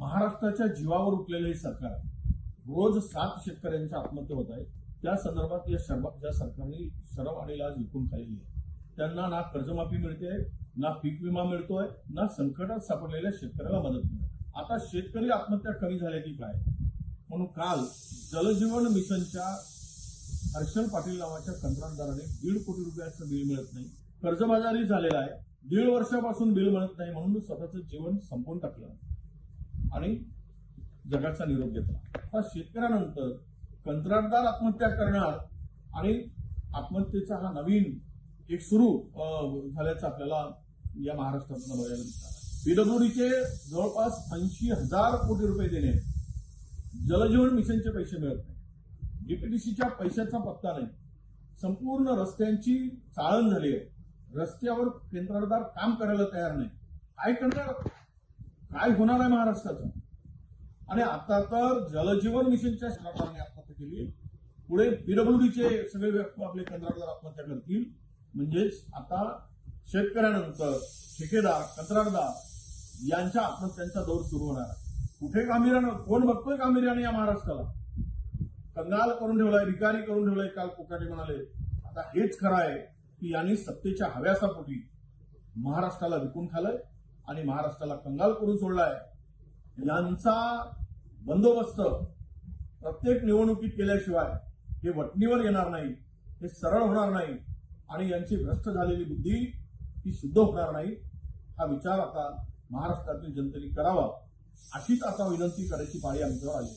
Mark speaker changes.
Speaker 1: महाराष्ट्राच्या जीवावर उठलेले हे सरकार रोज 7 शेतकऱ्यांच्या आत्महत्या होत आहेत. त्या संदर्भात या सरकारने शरम आणि लाज विकून खाल्लेली आहे. त्यांना ना कर्जमाफी मिळते, ना पीक विमा मिळतोय, ना संकटात सापडलेल्या शेतकऱ्याला मदत मिळते. आता शेतकरी आत्महत्या कमी झाल्या की काय म्हणून काल जलजीवन मिशनच्या हर्षल पाटील नावाच्या कंत्राटदाराने 1.5 कोटी रुपयाचं बिल मिळत नाही, कर्जबाजारी झालेला आहे, 1.5 वर्षापासून बिल मिळत नाही म्हणून स्वतःचं जीवन संपवून टाकलं आणि जगाचा निरोप घेतला. आता शेतकऱ्यानंतर कंत्राटदार आत्महत्या करणार आणि आत्महत्येचा हा नवीन एक सुरू झाल्याचं आपल्याला या महाराष्ट्रातून बघायला दिसणार. पीडब्ल्यूडीचे जवळपास 80,000 कोटी रुपये देणे, जलजीवन मिशनचे पैसे मिळत नाही, डीपीडीसीच्या पैशाचा पत्ता नाही, संपूर्ण रस्त्यांची चाळण झाली आहे, रस्त्यावर कंत्राटदार काम करायला तयार नाही. काय करणार, काय होणार आहे महाराष्ट्राचं? आणि आता तर जलजीवन मिशनच्या सरकारने आत्महत्या केली, पुढे पीडब्ल्यूडीचे सगळे आपले कंत्राटदार आत्महत्या करतील. म्हणजेच आता शेतकऱ्यानंतर ठेकेदार, कंत्राटदार यांच्या आत्महत्यांचा दौर सुरू होणार आहे. कुठे गांभीर्यानं, कोण बघतोय गांभीर्याने या महाराष्ट्राला? कंगाल करून ठेवलाय, भिकारी करून ठेवलाय. काल कोकाटे म्हणाले आता हेच खरं आहे की यांनी सत्तेच्या हव्यासापोटी महाराष्ट्राला विकून खाल्लंय आणि महाराष्ट्राला कंगाल करून सोडलाय. यांचा बंदोबस्त प्रत्येक निवडणुकीत केल्याशिवाय हे वटणीवर येणार नाही, हे सरळ होणार नाही आणि यांची भ्रष्ट झालेली बुद्धी ही शुद्ध होणार नाही. हा विचार आता महाराष्ट्रातील जनतेने करावा, अशीच आता विनंती करायची पाळी आमच्यावर आली.